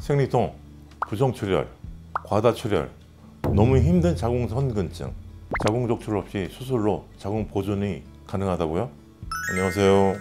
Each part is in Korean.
생리통, 부정출혈, 과다출혈, 너무 힘든 자궁선근증, 자궁적출 없이 수술로 자궁 보존이 가능하다고요? 안녕하세요.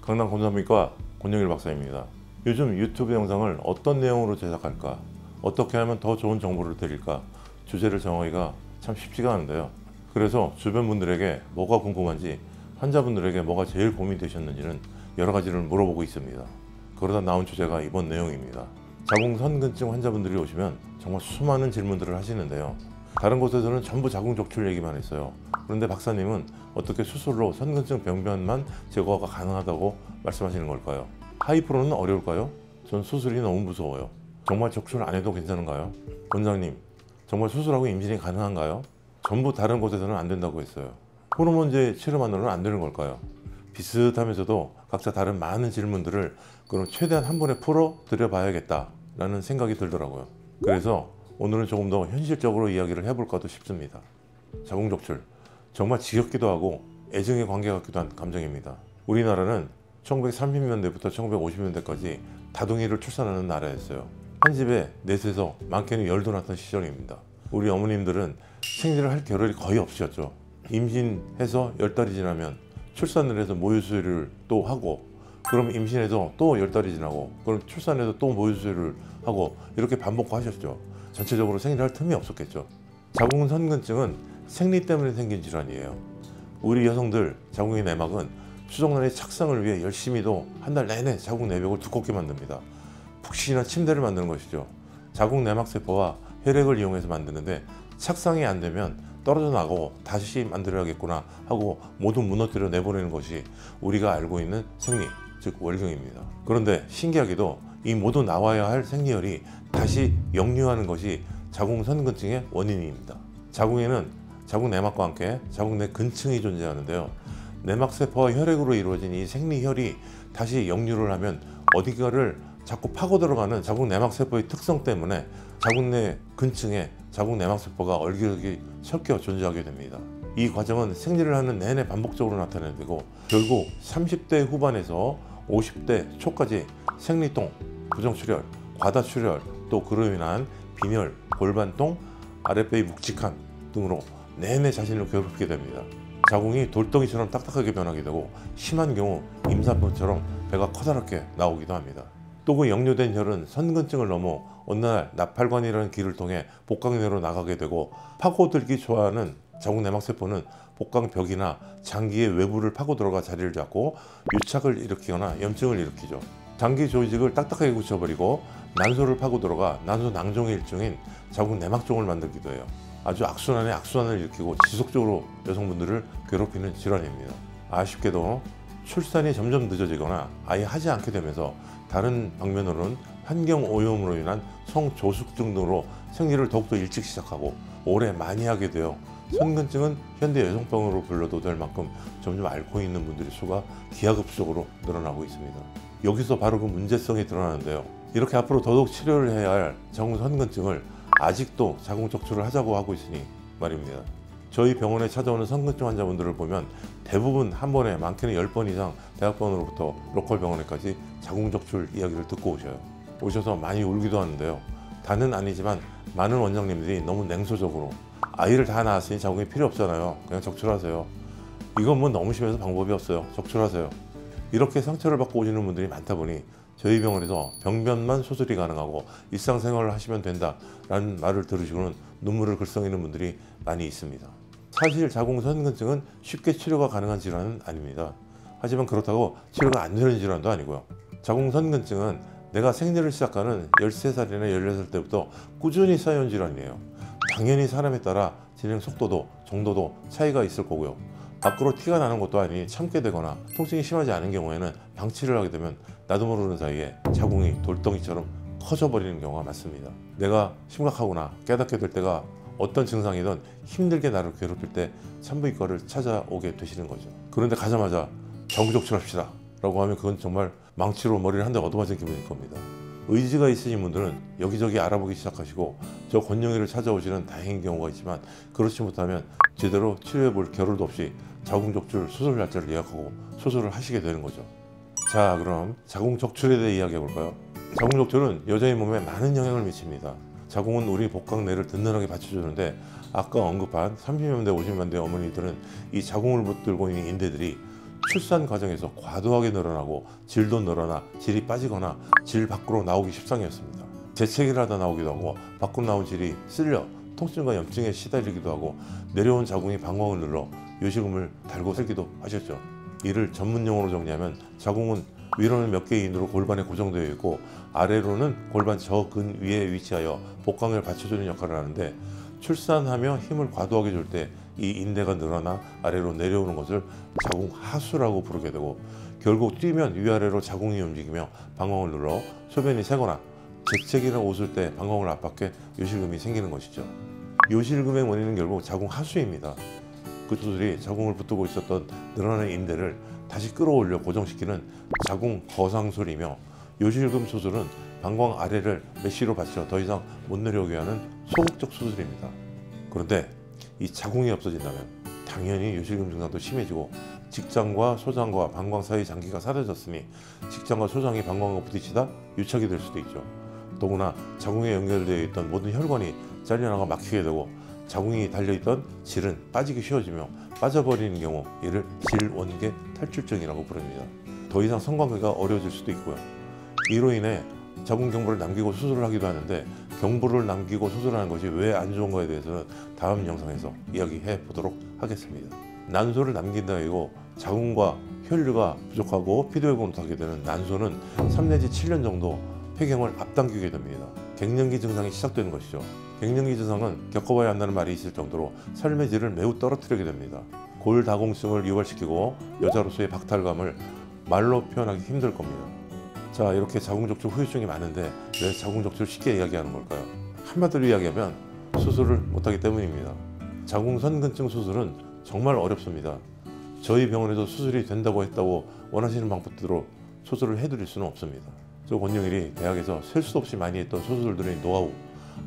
강남 권산비과 권영일 박사입니다. 요즘 유튜브 영상을 어떤 내용으로 제작할까, 어떻게 하면 더 좋은 정보를 드릴까, 주제를 정하기가 참 쉽지가 않은데요. 그래서 주변 분들에게 뭐가 궁금한지, 환자분들에게 뭐가 제일 고민이 되셨는지는 여러 가지를 물어보고 있습니다. 그러다 나온 주제가 이번 내용입니다. 자궁선근증 환자분들이 오시면 정말 수많은 질문들을 하시는데요. 다른 곳에서는 전부 자궁적출 얘기만 했어요. 그런데 박사님은 어떻게 수술로 선근증 병변만 제거가 가능하다고 말씀하시는 걸까요? 하이프로는 어려울까요? 전 수술이 너무 무서워요. 정말 적출 안 해도 괜찮은가요? 원장님, 정말 수술하고 임신이 가능한가요? 전부 다른 곳에서는 안 된다고 했어요. 호르몬제 치료만으로는 안 되는 걸까요? 비슷하면서도 각자 다른 많은 질문들을 그럼 최대한 한 번에 풀어 드려 봐야겠다 라는 생각이 들더라고요. 그래서 오늘은 조금 더 현실적으로 이야기를 해볼까도 싶습니다. 자궁적출, 정말 지겹기도 하고 애증의 관계 같기도 한 감정입니다. 우리나라는 1930년대부터 1950년대까지 다둥이를 출산하는 나라였어요. 한 집에 넷에서 많게는 열도 났던 시절입니다. 우리 어머님들은 생리를 할 겨를이 거의 없으셨죠. 임신해서 10달이 지나면 출산을 해서 모유수유를 또 하고, 그럼 임신해서 또 10달이 지나고, 그럼 출산해서 또 모유수유를 하고, 이렇게 반복하셨죠. 전체적으로 생리를 할 틈이 없었겠죠. 자궁선근증은 생리 때문에 생긴 질환이에요. 우리 여성들 자궁의 내막은 수정란의 착상을 위해 열심히도 한 달 내내 자궁 내벽을 두껍게 만듭니다. 푹신한 침대를 만드는 것이죠. 자궁 내막세포와 혈액을 이용해서 만드는데 착상이 안 되면 떨어져 나가고 다시 만들어야겠구나 하고 모두 무너뜨려 내보내는 것이 우리가 알고 있는 생리, 즉 월경입니다. 그런데 신기하게도 이 모두 나와야 할 생리혈이 다시 역류하는 것이 자궁선근증의 원인입니다. 자궁에는 자궁 내막과 함께 자궁 내 근층이 존재하는데요. 내막세포와 혈액으로 이루어진 이 생리혈이 다시 역류를 하면 어디가를 자꾸 파고 들어가는 자궁 내막세포의 특성 때문에 자궁 내 근층에 자궁 내막세포가 얼기설기 섞여 존재하게 됩니다. 이 과정은 생리를 하는 내내 반복적으로 나타내고 결국 30대 후반에서 50대 초까지 생리통, 부정출혈, 과다출혈, 또 그로 인한 빈혈, 골반통, 아랫배의 묵직함 등으로 내내 자신을 괴롭히게 됩니다. 자궁이 돌덩이처럼 딱딱하게 변하게 되고 심한 경우 임산부처럼 배가 커다랗게 나오기도 합니다. 또 그 역류된 혈은 선근증을 넘어 어느 날 나팔관이라는 길을 통해 복강내로 나가게 되고, 파고들기 좋아하는 자궁 내막세포는 복강벽이나 장기의 외부를 파고 들어가 자리를 잡고 유착을 일으키거나 염증을 일으키죠. 장기 조직을 딱딱하게 굳혀버리고 난소를 파고 들어가 난소 낭종의 일종인 자궁 내막종을 만들기도 해요. 아주 악순환에 악순환을 일으키고 지속적으로 여성분들을 괴롭히는 질환입니다. 아쉽게도 출산이 점점 늦어지거나 아예 하지 않게 되면서 다른 방면으로는 환경오염으로 인한 성조숙증 등으로 생리를 더욱더 일찍 시작하고 오래 많이 하게 되어 선근증은 현대 여성병으로 불러도 될 만큼 점점 앓고 있는 분들의 수가 기하급수적으로 늘어나고 있습니다. 여기서 바로 그 문제성이 드러나는데요. 이렇게 앞으로 더더욱 치료를 해야 할 자궁선근증을 아직도 자궁적출을 하자고 하고 있으니 말입니다. 저희 병원에 찾아오는 선근증 환자분들을 보면 대부분 한 번에 많게는 10번 이상 대학병원으로부터 로컬 병원에까지 자궁적출 이야기를 듣고 오셔서 많이 울기도 하는데요. 다는 아니지만 많은 원장님들이 너무 냉소적으로 아이를 다 낳았으니 자궁이 필요 없잖아요. 그냥 적출하세요. 이건 뭐 너무 심해서 방법이 없어요. 적출하세요. 이렇게 상처를 받고 오시는 분들이 많다 보니 저희 병원에서 병변만 수술이 가능하고 일상생활을 하시면 된다라는 말을 들으시고는 눈물을 글썽이는 분들이 많이 있습니다. 사실 자궁선근증은 쉽게 치료가 가능한 질환은 아닙니다. 하지만 그렇다고 치료가 안 되는 질환도 아니고요. 자궁선근증은 내가 생리를 시작하는 13살이나 16살 때부터 꾸준히 쌓여온 질환이에요. 당연히 사람에 따라 진행 속도도 정도도 차이가 있을 거고요. 밖으로 티가 나는 것도 아니니 참게 되거나 통증이 심하지 않은 경우에는 방치를 하게 되면 나도 모르는 사이에 자궁이 돌덩이처럼 커져버리는 경우가 많습니다. 내가 심각하구나 깨닫게 될 때가 어떤 증상이든 힘들게 나를 괴롭힐 때 산부인과를 찾아오게 되시는 거죠. 그런데 가자마자 자궁적출합시다 라고 하면 그건 정말 망치로 머리를 한 대 얻어맞은 기분일 겁니다. 의지가 있으신 분들은 여기저기 알아보기 시작하시고 저 권영일을 찾아오시는 다행인 경우가 있지만, 그렇지 못하면 제대로 치료해 볼 겨를도 없이 자궁적출 수술 날짜를 예약하고 수술을 하시게 되는 거죠. 자, 그럼 자궁적출에 대해 이야기해 볼까요? 자궁적출은 여자의 몸에 많은 영향을 미칩니다. 자궁은 우리 복강내를 든든하게 받쳐주는데 아까 언급한 30년대 50년대 어머니들은 이 자궁을 붙들고 있는 인대들이 출산 과정에서 과도하게 늘어나고 질도 늘어나 질이 빠지거나 질 밖으로 나오기 십상이었습니다. 재채기를 하다 나오기도 하고 밖으로 나온 질이 쓸려 통증과 염증에 시달리기도 하고 내려온 자궁이 방광을 눌러 요실금을 달고 살기도 하셨죠. 이를 전문용어로 정리하면 자궁은 위로는 몇 개의 인으로 골반에 고정되어 있고 아래로는 골반 저근 위에 위치하여 복강을 받쳐주는 역할을 하는데 출산하며 힘을 과도하게 줄 때 이 인대가 늘어나 아래로 내려오는 것을 자궁 하수라고 부르게 되고 결국 뛰면 위아래로 자궁이 움직이며 방광을 눌러 소변이 새거나 재채기나 웃을 때 방광을 압박해 요실금이 생기는 것이죠. 요실금의 원인은 결국 자궁 하수입니다. 그 수술이 자궁을 붙들고 있었던 늘어나는 인대를 다시 끌어올려 고정시키는 자궁 거상술이며 요실금 수술은 방광 아래를 메쉬로 받쳐 더 이상 못 내려오게 하는 소극적 수술입니다. 그런데 이 자궁이 없어진다면 당연히 요실금 증상도 심해지고 직장과 소장과 방광 사이 장기가 사라졌으니 직장과 소장이 방광과 부딪히다 유착이 될 수도 있죠. 더구나 자궁에 연결되어 있던 모든 혈관이 잘려나가 막히게 되고 자궁이 달려있던 질은 빠지기 쉬워지며 빠져버리는 경우 이를 질원계 탈출증이라고 부릅니다. 더 이상 성관계가 어려워질 수도 있고요. 이로 인해 자궁 경부를 남기고 수술을 하기도 하는데 경부를 남기고 수술하는 것이 왜 안 좋은가에 대해서는 다음 영상에서 이야기해 보도록 하겠습니다. 난소를 남긴다 이고 자궁과 혈류가 부족하고 피도회복을 못하게 되는 난소는 3 내지 7년 정도 폐경을 앞당기게 됩니다. 갱년기 증상이 시작되는 것이죠. 갱년기 증상은 겪어봐야 한다는 말이 있을 정도로 삶의 질을 매우 떨어뜨리게 됩니다. 골다공증을 유발시키고 여자로서의 박탈감을 말로 표현하기 힘들 겁니다. 자, 이렇게 자궁적출 후유증이 많은데 왜 자궁적출 쉽게 이야기하는 걸까요? 한마디로 이야기하면 수술을 못하기 때문입니다. 자궁선근증 수술은 정말 어렵습니다. 저희 병원에서 수술이 된다고 했다고 원하시는 방법대로 수술을 해드릴 수는 없습니다. 저 권영일이 대학에서 셀 수 없이 많이 했던 수술들의 노하우,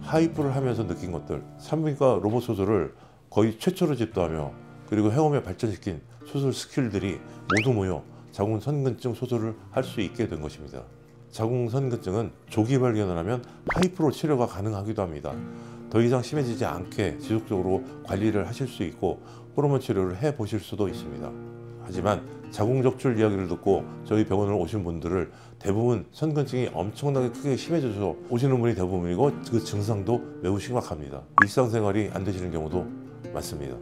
하이프를 하면서 느낀 것들, 산부인과 로봇 수술을 거의 최초로 집도하며 그리고 해오며 발전시킨 수술 스킬들이 모두 모여 자궁선근증 수술을 할 수 있게 된 것입니다. 자궁선근증은 조기 발견을 하면 하이프로 치료가 가능하기도 합니다. 더 이상 심해지지 않게 지속적으로 관리를 하실 수 있고 호르몬 치료를 해보실 수도 있습니다. 하지만 자궁적출 이야기를 듣고 저희 병원을 오신 분들을 대부분 선근증이 엄청나게 크게 심해져서 오시는 분이 대부분이고 그 증상도 매우 심각합니다. 일상생활이 안 되시는 경우도 많습니다.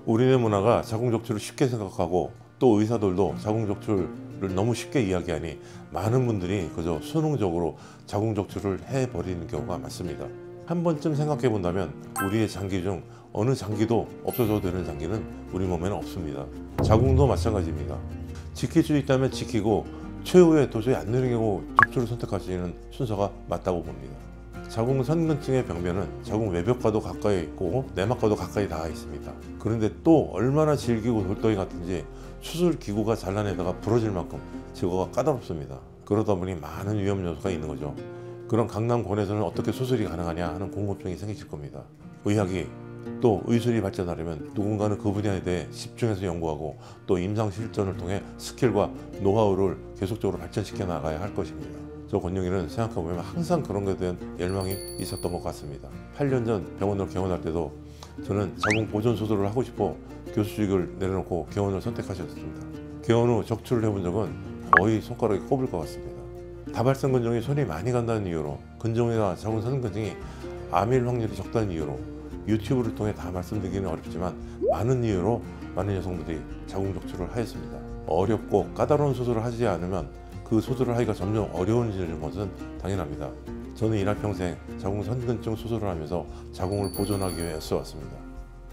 우리네 문화가 자궁적출을 쉽게 생각하고 또 의사들도 자궁적출을 너무 쉽게 이야기하니 많은 분들이 그저 수능적으로 자궁적출을 해버리는 경우가 많습니다. 한 번쯤 생각해 본다면 우리의 장기 중 어느 장기도 없어져도 되는 장기는 우리 몸에는 없습니다. 자궁도 마찬가지입니다. 지킬 수 있다면 지키고 최후에 도저히 안 되는 경우 적출을 선택하시는 순서가 맞다고 봅니다. 자궁선근증의 병변은 자궁 외벽과도 가까이 있고 내막과도 가까이 닿아 있습니다. 그런데 또 얼마나 질기고 돌덩이 같은지 수술기구가 잘라내다가 부러질 만큼 제거가 까다롭습니다. 그러다 보니 많은 위험 요소가 있는 거죠. 그런 강남권에서는 어떻게 수술이 가능하냐 하는 궁금증이 생기실 겁니다. 의학이 또 의술이 발전하려면 누군가는 그 분야에 대해 집중해서 연구하고 또 임상 실전을 통해 스킬과 노하우를 계속적으로 발전시켜 나가야 할 것입니다. 저 권영일은 생각해보면 항상 그런 것에 대한 열망이 있었던 것 같습니다. 8년 전 병원을 개원할 때도 저는 자궁 보존 수술을 하고 싶어 교수직을 내려놓고 개원을 선택하셨습니다. 개원 후 적출을 해본 적은 거의 손가락에 꼽을 것 같습니다. 다발성 근종이 손이 많이 간다는 이유로 근종이나 자궁선근증이 암일 확률이 적다는 이유로 유튜브를 통해 다 말씀드리기는 어렵지만 많은 이유로 많은 여성분들이 자궁적출을 하였습니다. 어렵고 까다로운 수술을 하지 않으면 그 수술을 하기가 점점 어려워지는 것은 당연합니다. 저는 일할평생 자궁선근증 수술을 하면서 자궁을 보존하기 위해 애써왔습니다.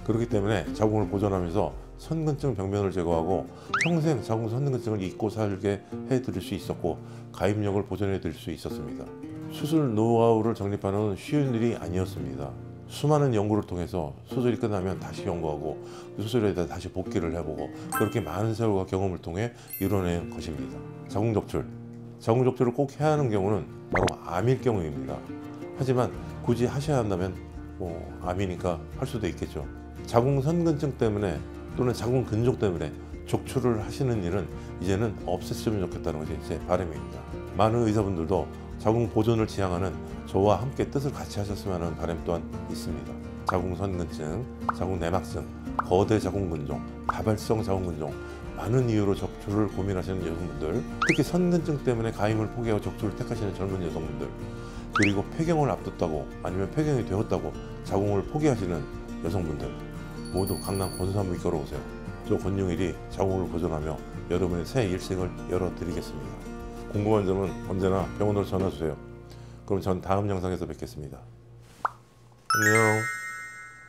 그렇기 때문에 자궁을 보존하면서 선근증 병변을 제거하고 평생 자궁선근증을 잊고 살게 해드릴 수 있었고 가입력을 보존해드릴 수 있었습니다. 수술 노하우를 정립하는 쉬운 일이 아니었습니다. 수많은 연구를 통해서 수술이 끝나면 다시 연구하고 그 수술에 대해 다시 복귀를 해보고 그렇게 많은 세월과 경험을 통해 이뤄낸 것입니다. 자궁적출을 꼭 해야 하는 경우는 바로 암일 경우입니다. 하지만 굳이 하셔야 한다면 암이니까 할 수도 있겠죠. 자궁선근증 때문에 또는 자궁근종 때문에 적출을 하시는 일은 이제는 없앴으면 좋겠다는 것이 제 바람입니다. 많은 의사분들도 자궁 보존을 지향하는 저와 함께 뜻을 같이 하셨으면 하는 바람 또한 있습니다. 자궁 선근증, 자궁 내막증, 거대 자궁근종, 다발성 자궁근종, 많은 이유로 적출을 고민하시는 여성분들, 특히 선근증 때문에 가임을 포기하고 적출을 택하시는 젊은 여성분들, 그리고 폐경을 앞뒀다고 아니면 폐경이 되었다고 자궁을 포기하시는 여성분들 모두 강남 권수산부인과로 오세요. 저 권용일이 자궁을 보존하며 여러분의 새 일생을 열어드리겠습니다. 궁금한 점은 언제나 병원으로 전화 주세요. 그럼 전 다음 영상에서 뵙겠습니다. 안녕.